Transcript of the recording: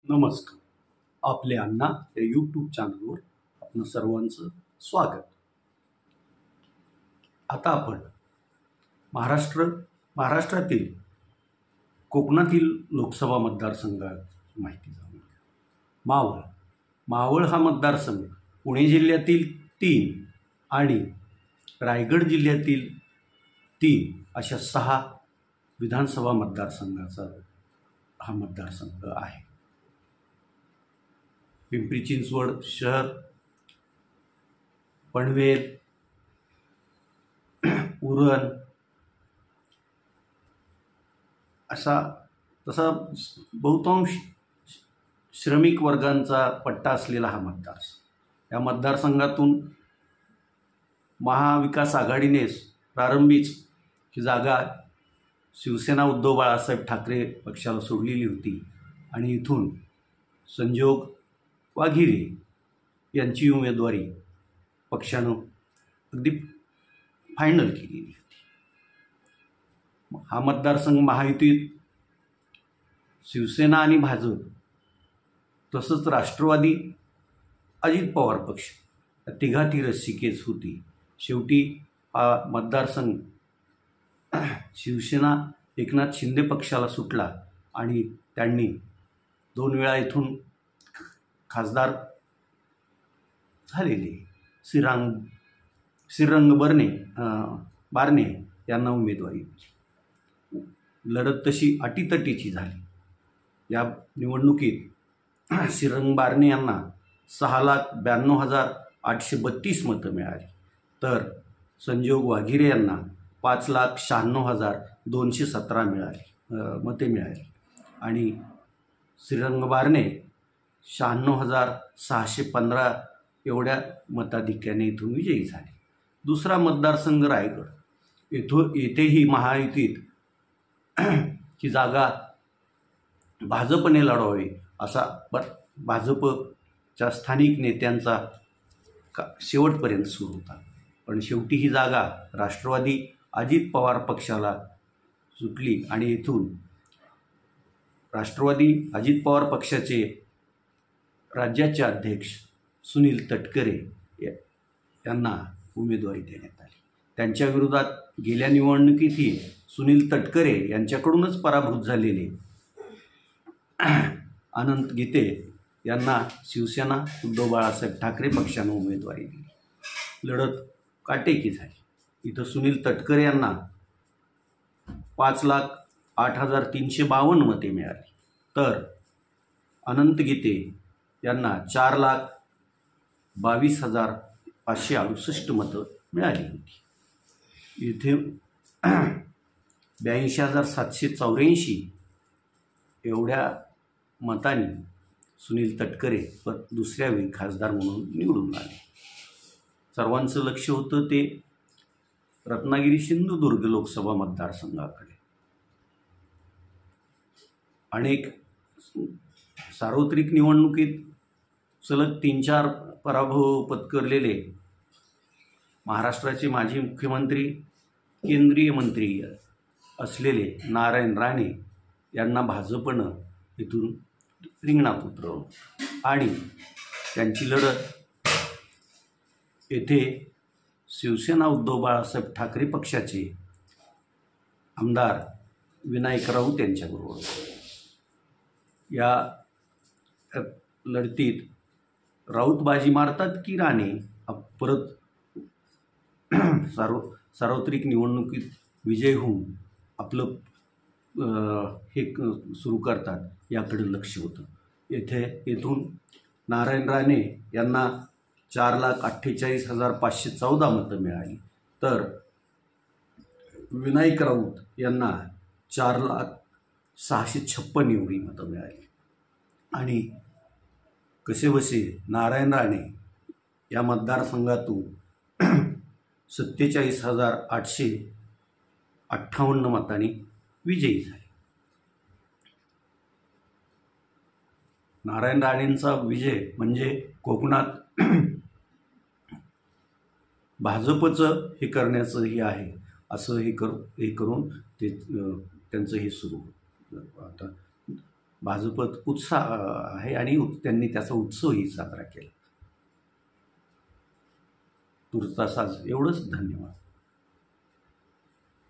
नमस्कार. आपले अण्णा या यूट्यूब चॅनलवर आपलं सर्वांचं स्वागत. आता आपण महाराष्ट्रातील कोकणातील लोकसभा मतदारसंघाची माहिती जाणून घेऊ. मावळ हा मतदारसंघ पुणे जिल्ह्यातील 3 आणि रायगड जिल्ह्यातील 3 अशा 6 विधानसभा मतदारसंघाचा हा मतदारसंघ आहे. पिंपरी चिंचवड शहर, पनवेल, उरण तसा बहुतांश श्रमिक वर्गांचा पट्टा असलेला हा मतदारसंघ. या मतदारसंघातून महाविकास आघाडीनेच प्रारंभीच ही जागा शिवसेना उद्धव बाळासाहेब ठाकरे पक्षाला सोडलेली होती आणि इथून संजोग वाघिरे यांची उमेदवारी पक्षानं अगदी फायनल केलेली होती. हा मतदारसंघ महायुतीत शिवसेना आणि भाजप तसंच राष्ट्रवादी, अजित पवार पक्ष या तिघाती रस्सीखेच होती. शेवटी हा मतदारसंघ शिवसेना एकनाथ शिंदे पक्षाला सुटला आणि त्यांनी 2 वेळा इथून खासदार झालेले श्रीरंग बारणे यांना उमेदवारी दिली. लढत तशी अटीतटीची झाली. या निवडणुकीत श्रीरंग बारणे यांना 6,92,832 मतं मिळाली, तर संजोग वाघिरे यांना 5,96,217 मते मिळाली आणि श्रीरंग बारणे 96,615 एवढ्या मताधिक्याने इथून विजयी झाले. दुसरा मतदारसंघ रायगड. येथेही महायुतीत ही जागा भाजपने लढवावी असा भाजपच्या स्थानिक नेत्यांचा शेवटपर्यंत सुरू होता. पण शेवटी ही जागा राष्ट्रवादी अजित पवार पक्षाला सुटली आणि इथून राष्ट्रवादी अजित पवार पक्षाचे राज्याचे अध्यक्ष सुनील तटकरे यांना उमेदवारी देण्यात आली. त्यांच्या विरोधात गेल्या निवडणुकीतही सुनील तटकरे यांच्याकडूनच पराभूत झालेले अनंत गीते यांना शिवसेना उद्धव बाळासाहेब ठाकरे पक्षानं उमेदवारी दिली. लढत काटेकी झाली. इथं सुनील तटकरे यांना 5,08,352 मते मिळाली, तर अनंत गीते यांना 4,22,568 मतं मिळाली होती. इथे 82,784 एवढ्या मतांनी सुनील तटकरे दुसऱ्या वेळी खासदार म्हणून निवडून आले. सर्वांचं लक्ष होतं ते रत्नागिरी सिंधुदुर्ग लोकसभा मतदारसंघाकडे. अनेक सार्वत्रिक निवडणुकीत सलग 3-4 पराभव पत्करलेले महाराष्ट्राचे माजी मुख्यमंत्री, केंद्रीय मंत्री असलेले नारायण राणे यांना भाजपनं इथून रिंगणात उतरवलं आणि त्यांची लढत येथे शिवसेना उद्धव बाळासाहेब ठाकरे पक्षाचे आमदार विनायक राऊत यांच्याबरोबर. या लढतीत राऊत बाजी मारतात की राणे परत सार्वत्रिक निवडणुकीत विजय होऊन आपलं हे सुरू करतात याकडे लक्ष होतं. येथून नारायण राणे यांना 4,48,514 मतं मिळाली, तर विनायक राऊत यांना 4,656 एवढी मतं मिळाली आणि कसेबसे नारायण राणे या मतदारसंघातून 47,858 मतांनी विजयी झाले. नारायण राणेंचा विजय म्हणजे कोकणात भाजपचं हे करण्याचं हे आहे असं हे करून ते त्यांचं हे सुरू होतं. आता भाजपत उत्साह आहे आणि त्यांनी त्याचा उत्सवही साजरा केला. तुर्तास आज एवढंच. धन्यवाद.